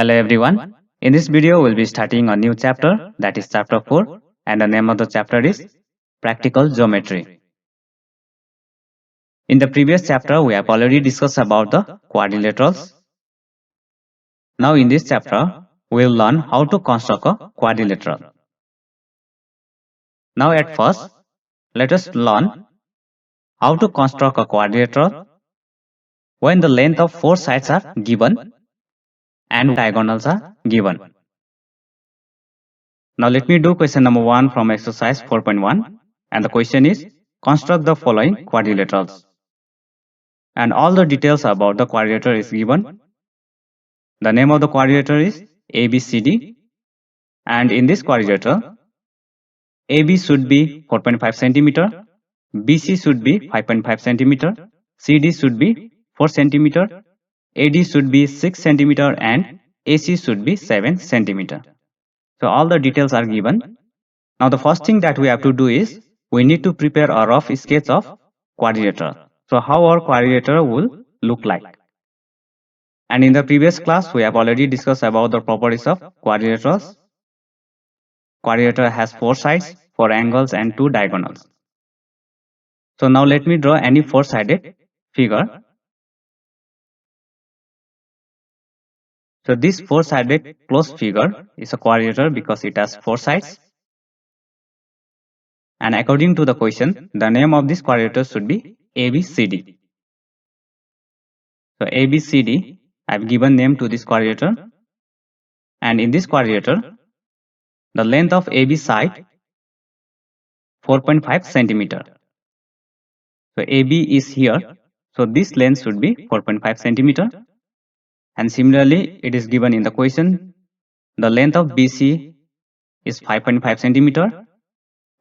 Hello everyone. In this video, we'll be starting a new chapter, that is chapter 4, and the name of the chapter is Practical Geometry. In the previous chapter, we have already discussed about the quadrilaterals. Now in this chapter, we'll learn how to construct a quadrilateral. Now at first, let us learn how to construct a quadrilateral when the length of four sides are given and diagonals are given. Now let me do question number 1 from exercise 4.1, and the question is construct the following quadrilaterals. And all the details about the quadrilateral is given. The name of the quadrilateral is ABCD, and in this quadrilateral AB should be 4.5 centimeter, BC should be 5.5 centimeter, CD should be 4 centimeter, AD should be 6 centimeter, and AC should be 7 centimeter. So all the details are given. Now the first thing that we have to do is we need to prepare a rough sketch of quadrilateral. So how our quadrilateral will look like. And in the previous class we have already discussed about the properties of quadrilaterals. Quadrilateral has 4 sides, 4 angles and 2 diagonals. So now let me draw any 4-sided figure. So this 4-sided closed figure is a quadrilateral because it has 4 sides. And according to the question, the name of this quadrilateral should be ABCD. So ABCD, I have given name to this quadrilateral, and in this quadrilateral, the length of AB side 4.5 centimeter. So AB is here, so this length should be 4.5 centimeter, and similarly it is given in the question, the length of BC is 5.5 centimeter,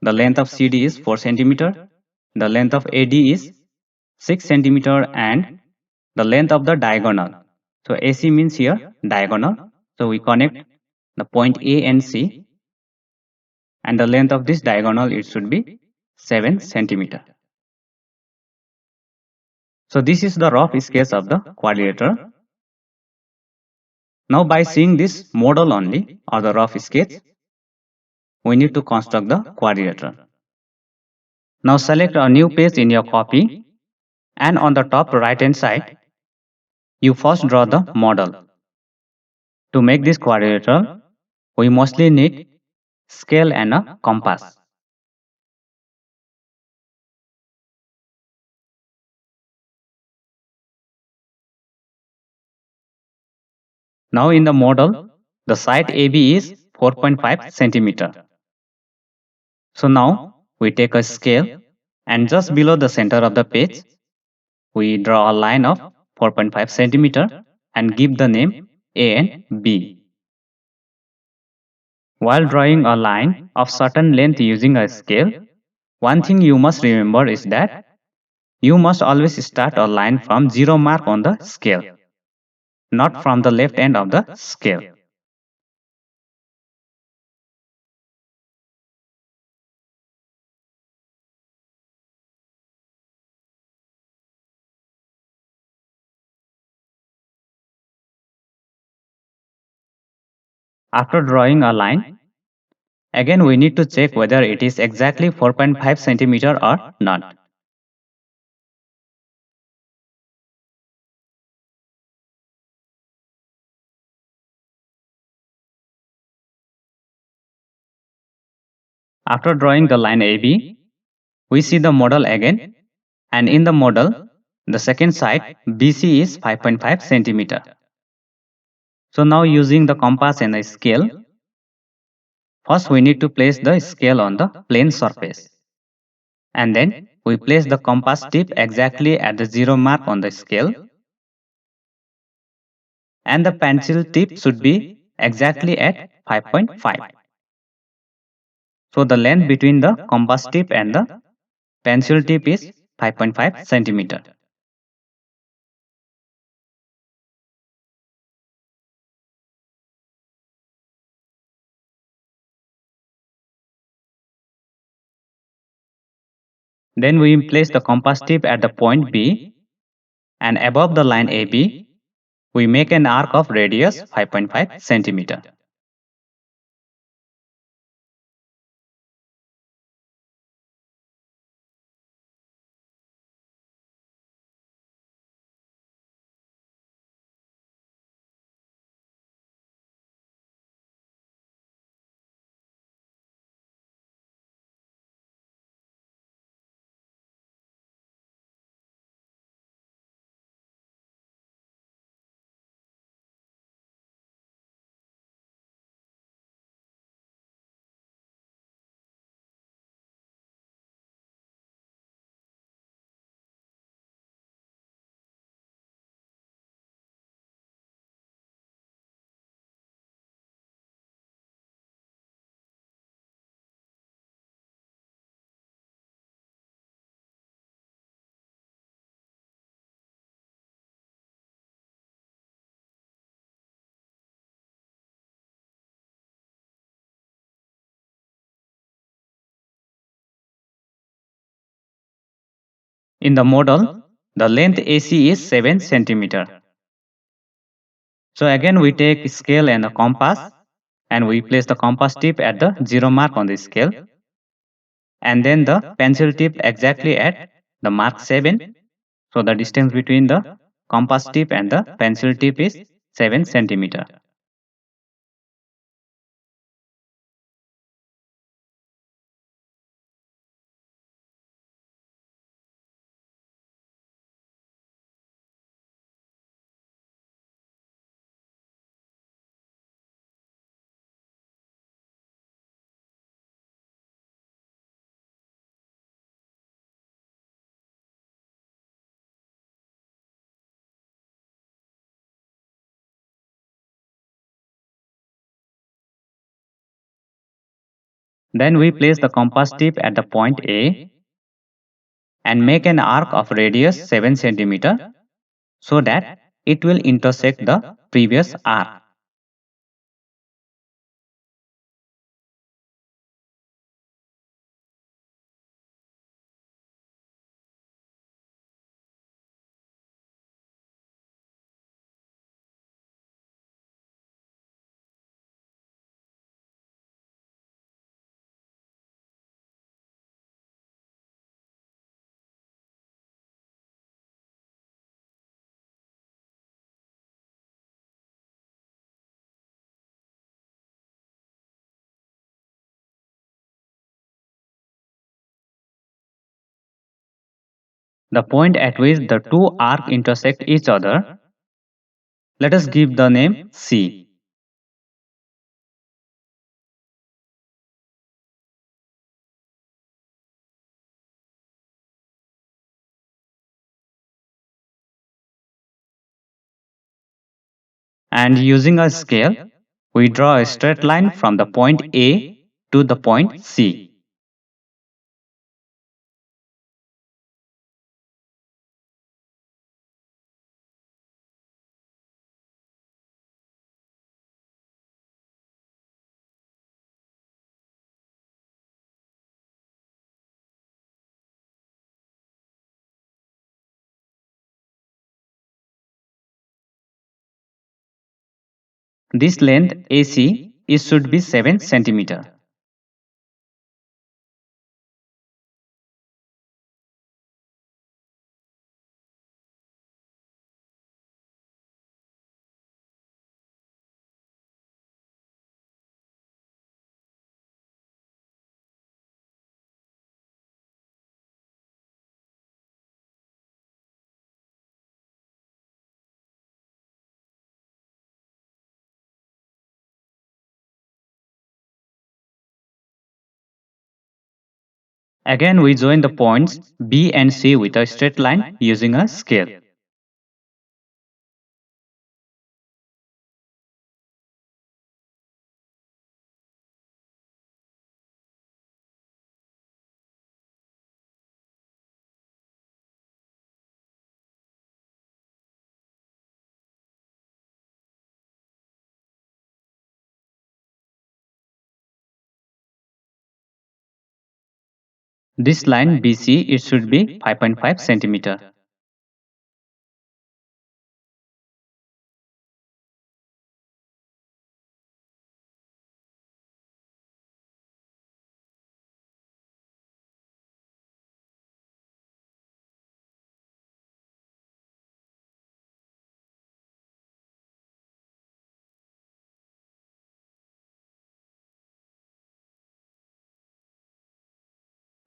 the length of CD is 4 centimeter, the length of AD is 6 centimeter, and the length of the diagonal. So AC means here diagonal. So we connect the point A and C, and the length of this diagonal it should be 7 centimeter. So this is the rough sketch of the quadrilateral. Now by seeing this model only or the rough sketch, we need to construct the quadrilateral. Now select a new page in your copy, and on the top right hand side, you first draw the model. To make this quadrilateral, we mostly need scale and a compass. Now in the model, the side AB is 4.5 centimeter. So now we take a scale, and just below the center of the page, we draw a line of 4.5 centimeter and give the name A and B. While drawing a line of certain length using a scale, one thing you must remember is that you must always start a line from 0 mark on the scale, not from the left end of the scale. After drawing a line, again we need to check whether it is exactly 4.5 centimeter or not. After drawing the line AB, we see the model again, and in the model, the second side BC is 5.5 centimeter. So now using the compass and a scale, first we need to place the scale on the plane surface, and then we place the compass tip exactly at the 0 mark on the scale, and the pencil tip should be exactly at 5.5. So the length between the compass tip and the pencil tip is 5.5 centimeter. Then we place the compass tip at the point B, and above the line AB, We make an arc of radius 5.5 centimeter. In the model, the length AC is 7 centimeter. So again we take scale and a compass and we place the compass tip at the 0 mark on the scale and then the pencil tip exactly at the mark 7. So the distance between the compass tip and the pencil tip is 7 centimeter. Then we place the compass tip at the point A and make an arc of radius 7 centimeter so that it will intersect the previous arc. The point at which the two arcs intersect each other, let us give the name C. And using a scale, we draw a straight line from the point A to the point C. This length AC is should be 7 centimeter. Again we join the points B and C with a straight line using a scale. This line BC it should be 5.5 centimeter.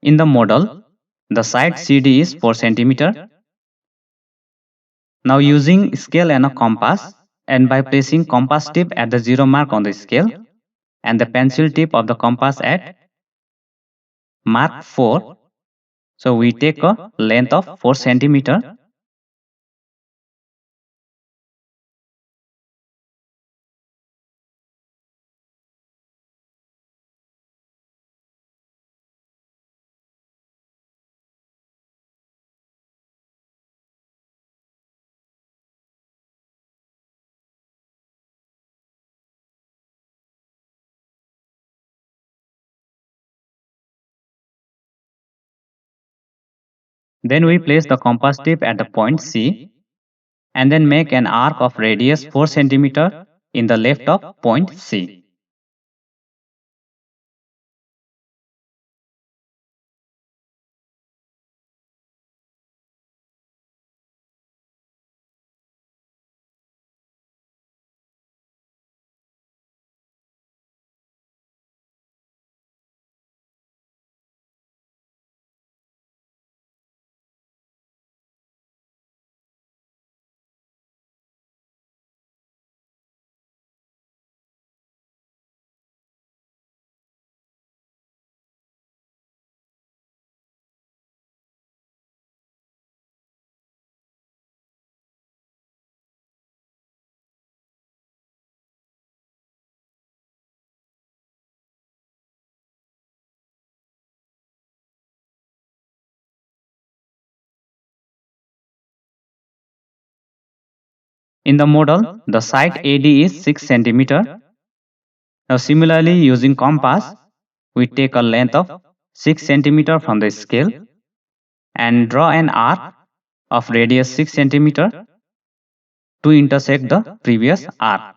In the model, the side CD is 4 cm. Now using scale and a compass, and by placing compass tip at the 0 mark on the scale and the pencil tip of the compass at mark 4, so we take a length of 4 cm. Then we place the compass tip at the point C and then make an arc of radius 4 cm in the left of point C. In the model, the side AD is 6 cm. Now similarly using compass, we take a length of 6 cm from the scale and draw an arc of radius 6 cm to intersect the previous arc.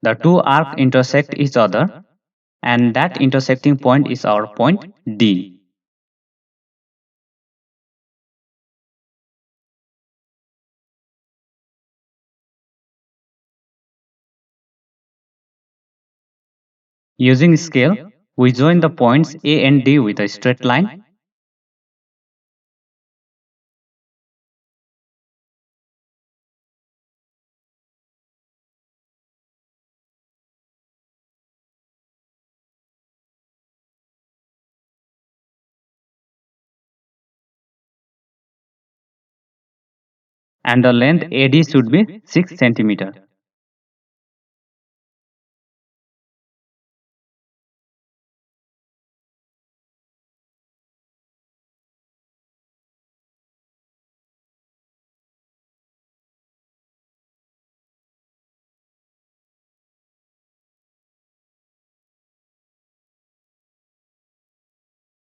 The two arcs intersect each other and that intersecting point is our point D. Using scale, we join the points A and D with a straight line. And the length AD should be 6 cm.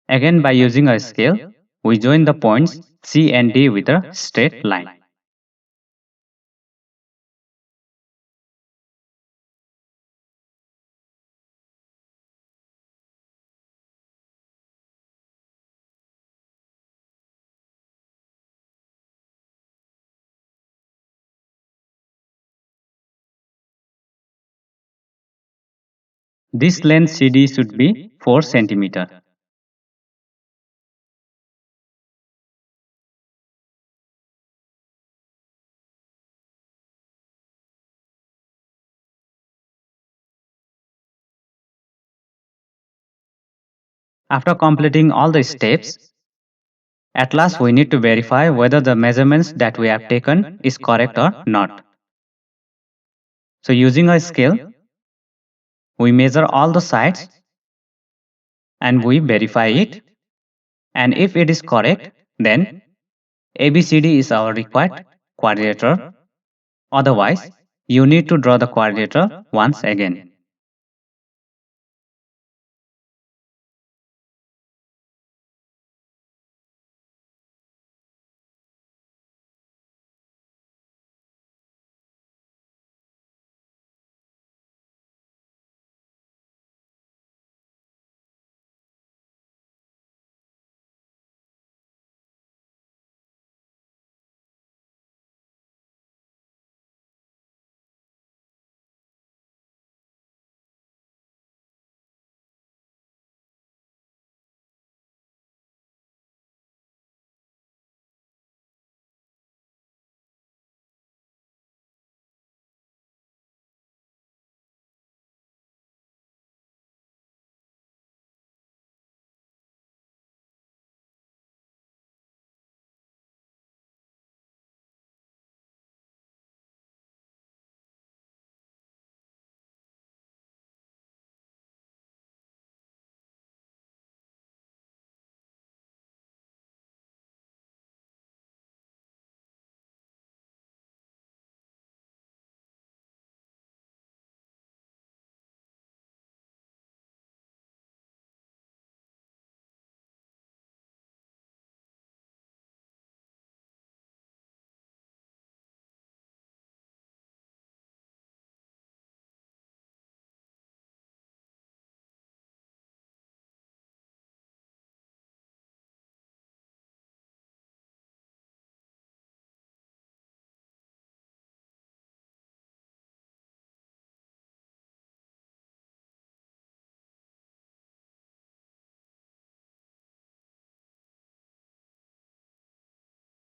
Again by using a scale, We join the points C and D with a straight line. This length CD should be 4 cm. After completing all the steps, at last we need to verify whether the measurements that we have taken is correct or not. So using a scale, we measure all the sides and we verify it. And if it is correct, then ABCD is our required quadrilateral. Otherwise, you need to draw the quadrilateral once again.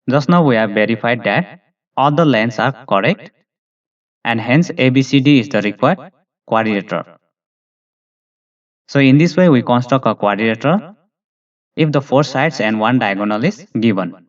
Just now we have verified that all the lengths are correct and hence ABCD is the required quadrilateral. So in this way we construct a quadrilateral if the four sides and one diagonal is given.